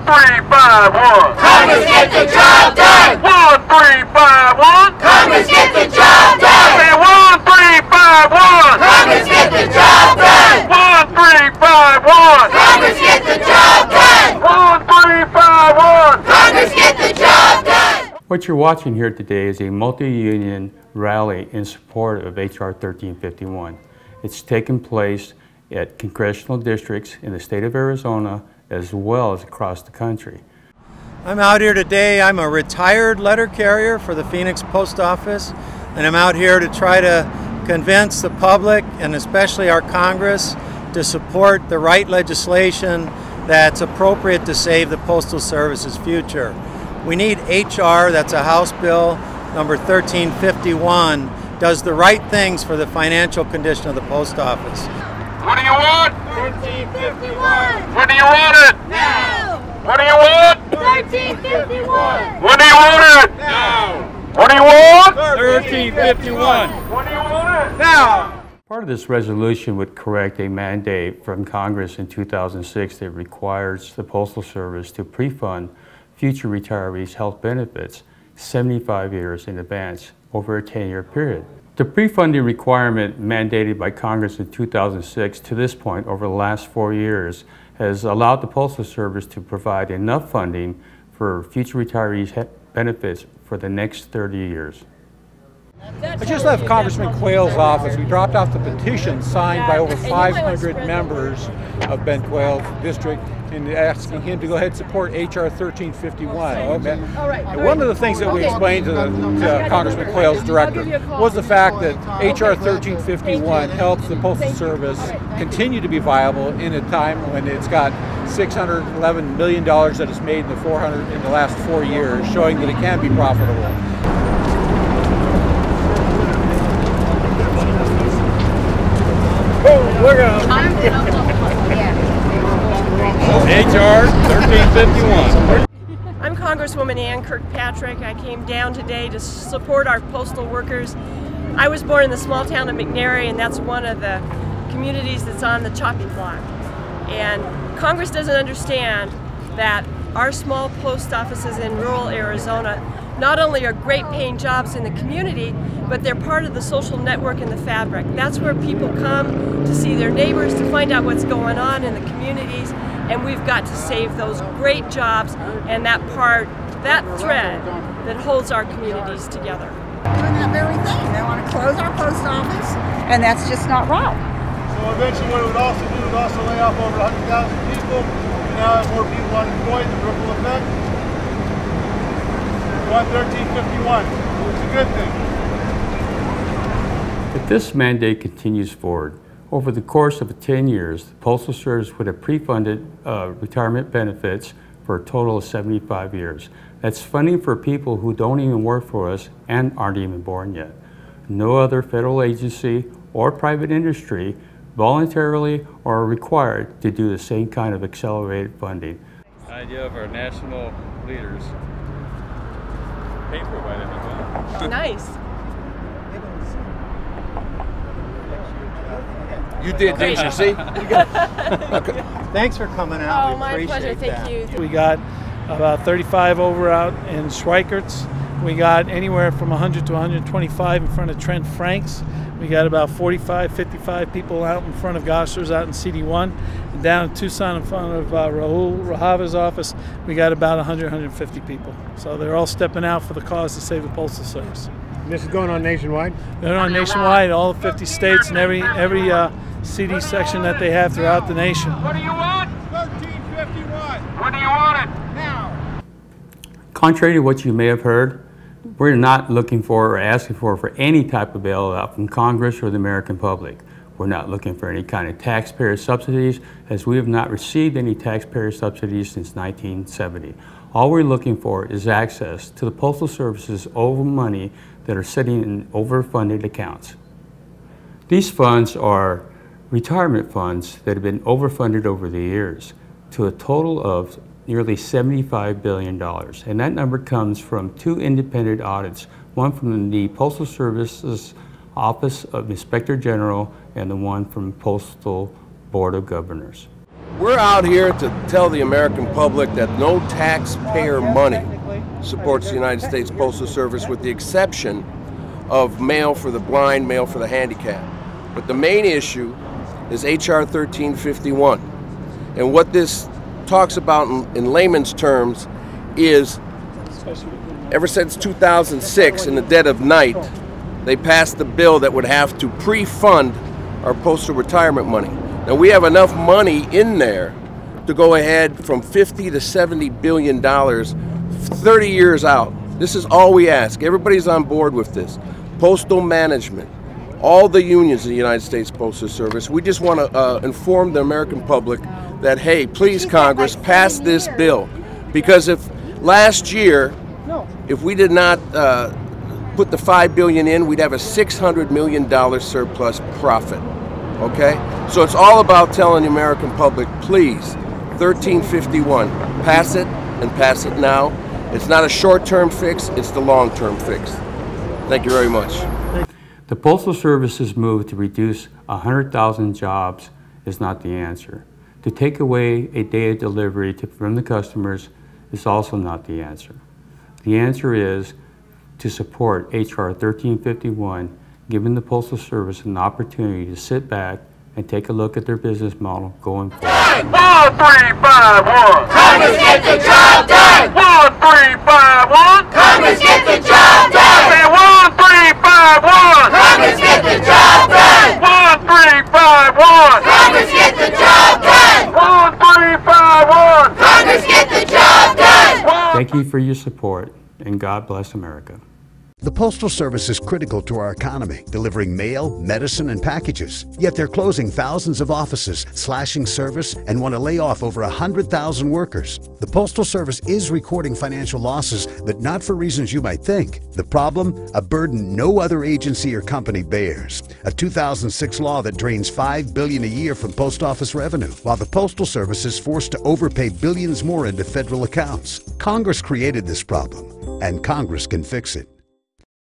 1351. Congress, get the job done! 1351. Congress, get the job done! Say 1351. Congress, get the job done! 1351. Congress, get the job done! 1351. Congress, get the job done! What you're watching here today is a multi-union rally in support of H.R. 1351. It's taken place at congressional districts in the state of Arizona as well as across the country. I'm out here today. I'm a retired letter carrier for the Phoenix Post Office, and I'm out here to try to convince the public and especially our Congress to support the right legislation that's appropriate to save the Postal Service's future. We need H.R., that's a House Bill, number 1351, does the right things for the financial condition of the Post Office. What do you want? 1351! When do you want it? Now! What do you want? 1351! When do you want it? Now! What do you want? 1351. When do you want it? Now! Part of this resolution would correct a mandate from Congress in 2006 that requires the Postal Service to pre-fund future retirees' health benefits 75 years in advance over a 10-year period. The pre-funding requirement mandated by Congress in 2006 to this point over the last 4 years has allowed the Postal Service to provide enough funding for future retirees' benefits for the next 30 years. I just left Congressman Quayle's office. We dropped off the petition signed by over 500 members of Ben Quayle's district and asking him to go ahead and support H.R. 1351. And one of the things that we explained to Congressman Quayle's director was the fact that H.R. 1351 helps the Postal Service continue to be viable in a time when it's got $611 million that it's made in the last 4 years, showing that it can be profitable. Look at H.R. 1351. I'm Congresswoman Ann Kirkpatrick. I came down today to support our postal workers. I was born in the small town of McNary, and that's one of the communities that's on the chopping block. And Congress doesn't understand that our small post offices in rural Arizona not only are great paying jobs in the community, but they're part of the social network and the fabric. That's where people come to see their neighbors, to find out what's going on in the communities, and we've got to save those great jobs and that thread that holds our communities together. Doing that very thing. They want to close our post office, and that's just not right. So eventually what it would also do would also lay off over 100,000 people, and now have more people unemployed, the ripple effect. We want 1351. It's a good thing. If this mandate continues forward, over the course of 10 years, the Postal Service would have pre-funded retirement benefits for a total of 75 years. That's funding for people who don't even work for us and aren't even born yet. No other federal agency or private industry voluntarily or required to do the same kind of accelerated funding. The idea of our national leaders paid for by them as well. Nice. You did, didn't you? See? Okay. Thanks for coming out. Oh, my pleasure. Thank you. We got about 35 over out in Schweikert's. We got anywhere from 100 to 125 in front of Trent Frank's. We got about 45, 55 people out in front of Gosler's out in CD1. And down in Tucson in front of Rahul Rahava's office, we got about 100, 150 people. So they're all stepping out for the cause to save the Postal Service. And this is going on nationwide? They're on nationwide, all 50 states and every CD section that they have throughout the nation. What do you want? 1351. When do you want it? Now. Contrary to what you may have heard, we're not looking for or asking for any type of bailout from Congress or the American public. We're not looking for any kind of taxpayer subsidies, as we have not received any taxpayer subsidies since 1970. All we're looking for is access to the Postal Service's over money that are sitting in overfunded accounts. These funds are retirement funds that have been overfunded over the years to a total of nearly $75 billion. And that number comes from 2 independent audits, one from the Postal Service's Office of Inspector General and the one from Postal Board of Governors. We're out here to tell the American public that no taxpayer money supports the United States Postal Service, with the exception of mail for the blind, mail for the handicapped. But the main issue is H.R. 1351. And what this talks about in layman's terms is, ever since 2006, in the dead of night, they passed the bill that would have to pre-fund our postal retirement money. Now, we have enough money in there to go ahead from $50 to $70 billion 30 years out. This is all we ask. Everybody's on board with this. Postal management, all the unions in the United States Postal Service. We just want to inform the American public that, hey, please, Congress, pass this bill. Because if last year, if we did not put the $5 billion in, we'd have a $600 million surplus profit. Okay? So it's all about telling the American public, please, 1351, pass it, and pass it now. It's not a short-term fix, it's the long-term fix. Thank you very much. The Postal Service's move to reduce 100,000 jobs is not the answer. To take away a day of delivery from the customers is also not the answer. The answer is to support H.R. 1351, giving the Postal Service an opportunity to sit back and take a look at their business model going forward. 1351! Congress, get the job done! 1351! Congress, get the job done! Say 1351! Congress, get the job done! 1351! Congress, get the job done! 1351! Congress, get the job done! Thank you for your support, and God bless America. The Postal Service is critical to our economy, delivering mail, medicine, and packages. Yet they're closing thousands of offices, slashing service, and want to lay off over 100,000 workers. The Postal Service is recording financial losses, but not for reasons you might think. The problem? A burden no other agency or company bears. A 2006 law that drains $5 billion a year from post office revenue, while the Postal Service is forced to overpay billions more into federal accounts. Congress created this problem, and Congress can fix it.